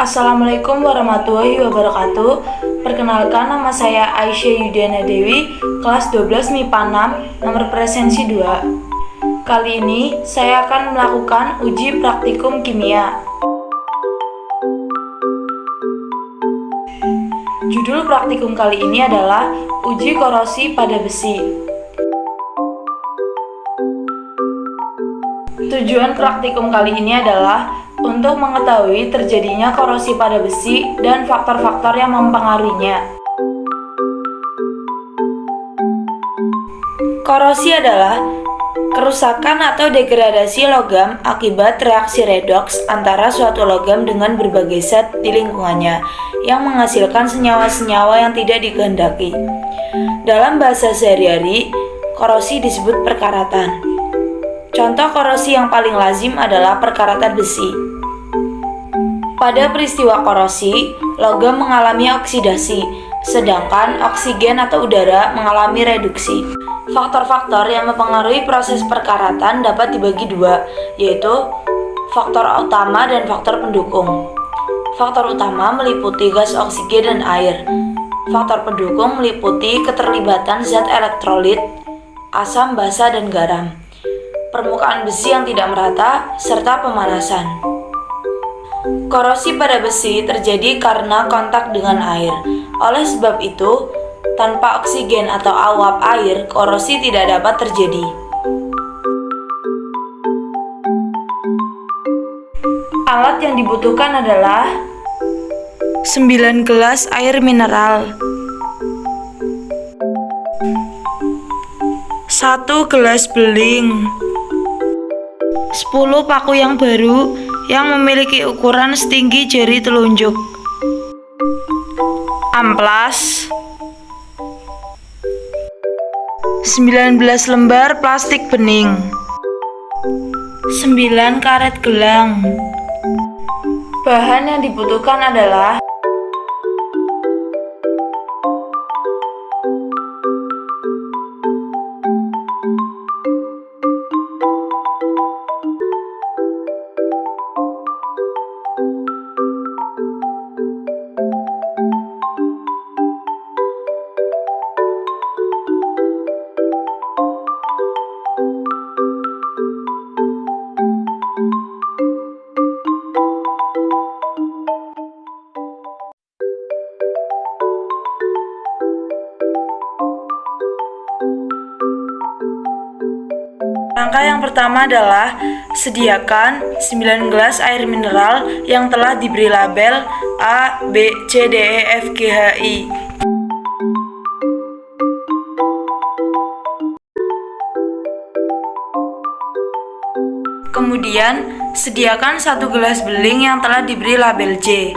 Assalamualaikum warahmatullahi wabarakatuh. Perkenalkan, nama saya Aisyah Yudiana Dewi, kelas 12 MIPA 6, nomor presensi 2. Kali ini saya akan melakukan uji praktikum kimia. Judul praktikum kali ini adalah uji korosi pada besi. Tujuan praktikum kali ini adalah untuk mengetahui terjadinya korosi pada besi dan faktor-faktor yang mempengaruhinya. Korosi adalah kerusakan atau degradasi logam akibat reaksi redoks antara suatu logam dengan berbagai zat di lingkungannya yang menghasilkan senyawa-senyawa yang tidak dikehendaki. Dalam bahasa sehari-hari, korosi disebut perkaratan. Contoh korosi yang paling lazim adalah perkaratan besi. Pada peristiwa korosi, logam mengalami oksidasi, sedangkan oksigen atau udara mengalami reduksi. Faktor-faktor yang mempengaruhi proses perkaratan dapat dibagi dua, yaitu faktor utama dan faktor pendukung. Faktor utama meliputi gas oksigen dan air. Faktor pendukung meliputi keterlibatan zat elektrolit, asam, basa, dan garam, permukaan besi yang tidak merata, serta pemanasan. Korosi pada besi terjadi karena kontak dengan air. Oleh sebab itu, tanpa oksigen atau awap air, korosi tidak dapat terjadi. Alat yang dibutuhkan adalah 9 gelas air mineral, 1 gelas beling, 10 paku yang baru yang memiliki ukuran setinggi jari telunjuk, amplas, 19 lembar plastik bening, 9 karet gelang. Bahan yang dibutuhkan adalah langkah yang pertama adalah sediakan 9 gelas air mineral yang telah diberi label A, B, C, D, E, F, G, H, I. Kemudian, sediakan 1 gelas beling yang telah diberi label J.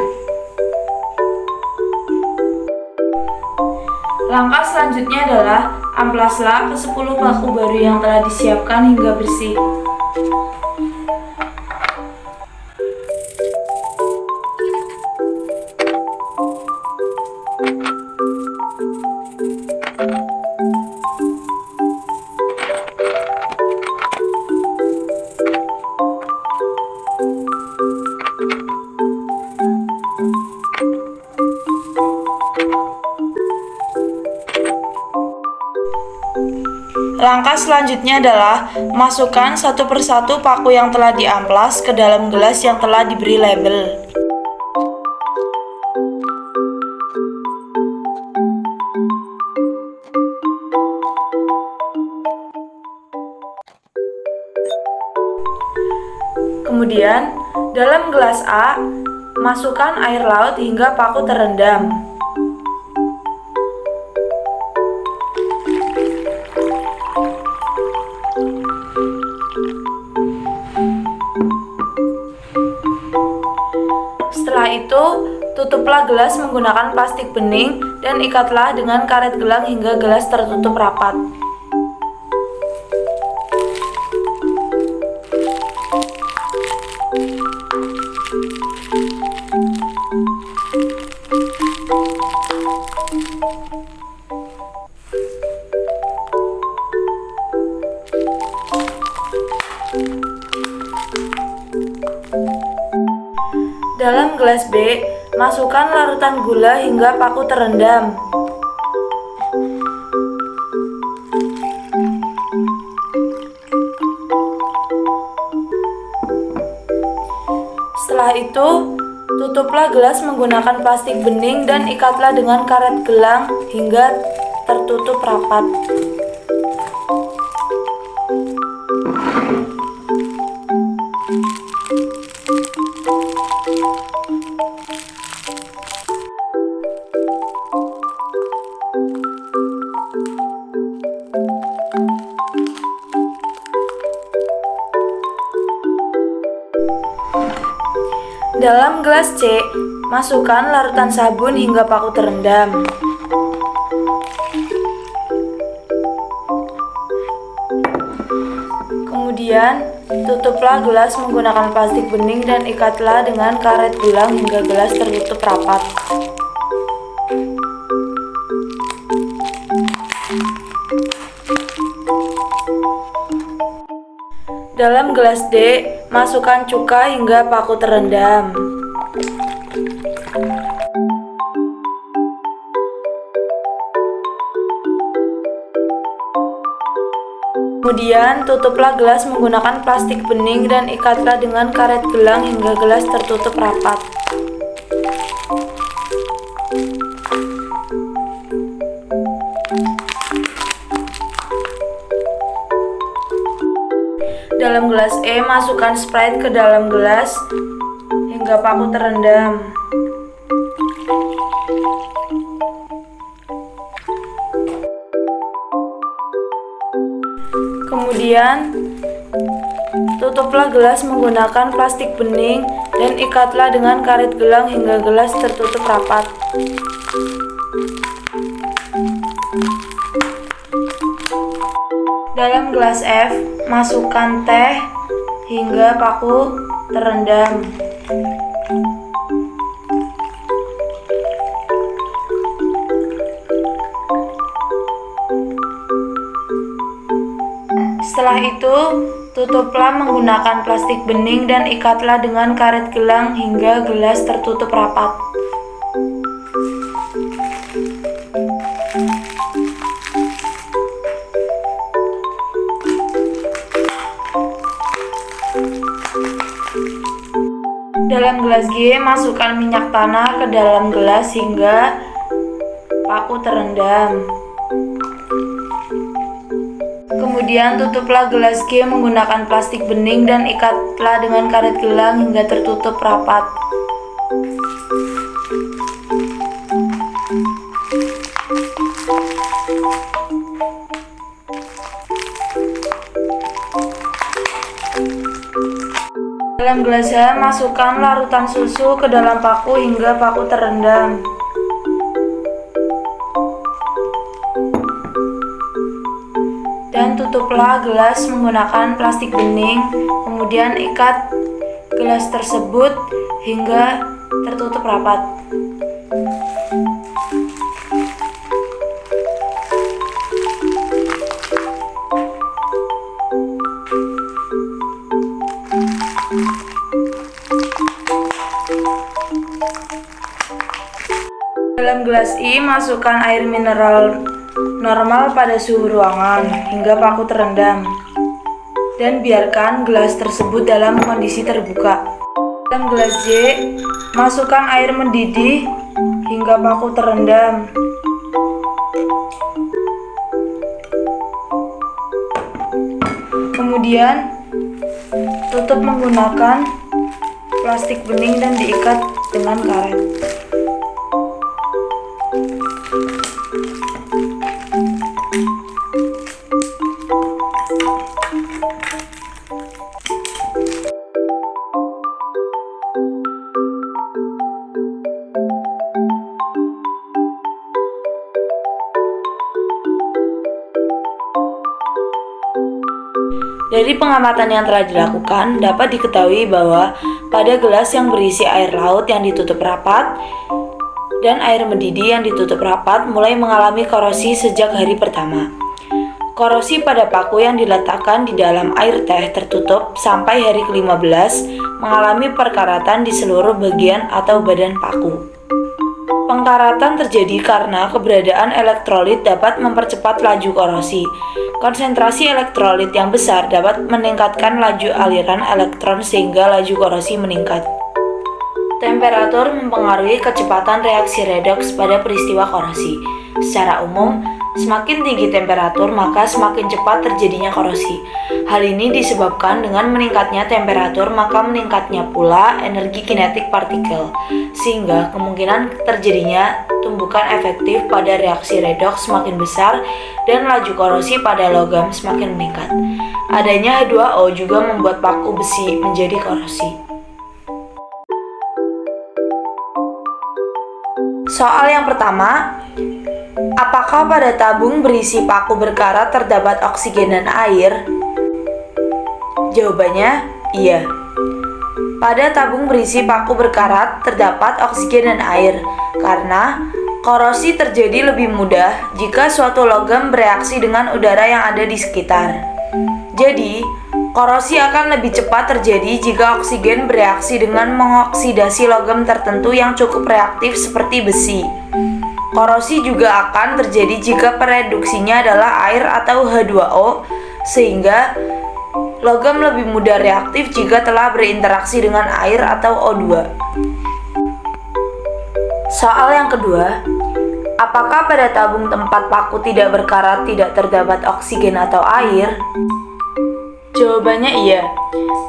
Langkah selanjutnya adalah amplaslah ke 10 paku baru yang telah disiapkan hingga bersih. Langkah selanjutnya adalah masukkan satu persatu paku yang telah diamplas ke dalam gelas yang telah diberi label. Kemudian, dalam gelas A, masukkan air laut hingga paku terendam. Setelah itu, tutuplah gelas menggunakan plastik bening dan ikatlah dengan karet gelang hingga gelas tertutup rapat. Dalam gelas B, masukkan larutan gula hingga paku terendam. Setelah itu, tutuplah gelas menggunakan plastik bening dan ikatlah dengan karet gelang hingga tertutup rapat. Dalam gelas C, masukkan larutan sabun hingga paku terendam. Kemudian, tutuplah gelas menggunakan plastik bening dan ikatlah dengan karet gelang hingga gelas tertutup rapat. Dalam gelas D, masukkan cuka hingga paku terendam. Kemudian, tutuplah gelas menggunakan plastik bening dan ikatlah dengan karet gelang hingga gelas tertutup rapat. Dalam gelas E, masukkan Sprite ke dalam gelas hingga paku terendam. Kemudian, tutuplah gelas menggunakan plastik bening dan ikatlah dengan karet gelang hingga gelas tertutup rapat. Dalam gelas F, masukkan teh hingga paku terendam. Setelah itu, tutuplah menggunakan plastik bening dan ikatlah dengan karet gelang hingga gelas tertutup rapat. Dalam gelas G, masukkan minyak tanah ke dalam gelas hingga paku terendam. Kemudian tutuplah gelas G menggunakan plastik bening dan ikatlah dengan karet gelang hingga tertutup rapat. Dalam gelas H, masukkan larutan susu ke dalam paku hingga paku terendam. Dan tutuplah gelas menggunakan plastik bening, kemudian ikat gelas tersebut hingga tertutup rapat. Dalam gelas I, masukkan air mineral normal pada suhu ruangan hingga paku terendam dan biarkan gelas tersebut dalam kondisi terbuka. Dalam gelas J, masukkan air mendidih hingga paku terendam. Kemudian tutup menggunakan plastik bening dan diikat dengan karet. Dari pengamatan yang telah dilakukan, dapat diketahui bahwa pada gelas yang berisi air laut yang ditutup rapat dan air mendidih yang ditutup rapat mulai mengalami korosi sejak hari pertama. Korosi pada paku yang diletakkan di dalam air teh tertutup sampai hari ke-15 mengalami perkaratan di seluruh bagian atau badan paku. Pengkaratan terjadi karena keberadaan elektrolit dapat mempercepat laju korosi. Konsentrasi elektrolit yang besar dapat meningkatkan laju aliran elektron sehingga laju korosi meningkat. Temperatur mempengaruhi kecepatan reaksi redoks pada peristiwa korosi. Secara umum, semakin tinggi temperatur maka semakin cepat terjadinya korosi. Hal ini disebabkan dengan meningkatnya temperatur maka meningkatnya pula energi kinetik partikel, sehingga kemungkinan terjadinya tumbukan efektif pada reaksi redoks semakin besar dan laju korosi pada logam semakin meningkat. Adanya H2O juga membuat paku besi menjadi korosi. Soal yang pertama, apakah pada tabung berisi paku berkarat terdapat oksigen dan air? Jawabannya, iya. Pada tabung berisi paku berkarat terdapat oksigen dan air, karena korosi terjadi lebih mudah jika suatu logam bereaksi dengan udara yang ada di sekitar. Jadi, korosi akan lebih cepat terjadi jika oksigen bereaksi dengan mengoksidasi logam tertentu yang cukup reaktif seperti besi. Korosi juga akan terjadi jika pereduksinya adalah air atau H2O, sehingga logam lebih mudah reaktif jika telah berinteraksi dengan air atau O2. Soal yang kedua, apakah pada tabung tempat paku tidak berkarat tidak terdapat oksigen atau air? Jawabannya iya.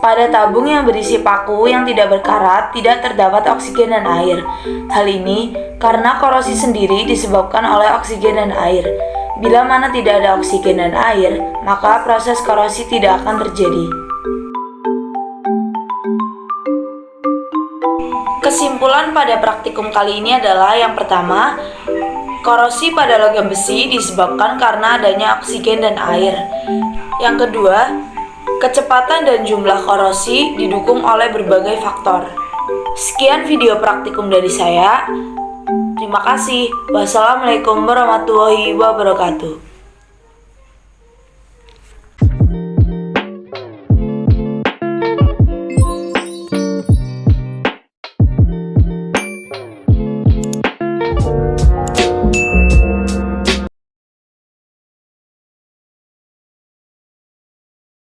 Pada tabung yang berisi paku yang tidak berkarat tidak terdapat oksigen dan air. Hal ini karena korosi sendiri disebabkan oleh oksigen dan air. Bila mana tidak ada oksigen dan air, maka proses korosi tidak akan terjadi. Kesimpulan pada praktikum kali ini adalah yang pertama, korosi pada logam besi disebabkan karena adanya oksigen dan air. Yang kedua, kecepatan dan jumlah korosi didukung oleh berbagai faktor. Sekian video praktikum dari saya. Terima kasih. Wassalamualaikum warahmatullahi wabarakatuh.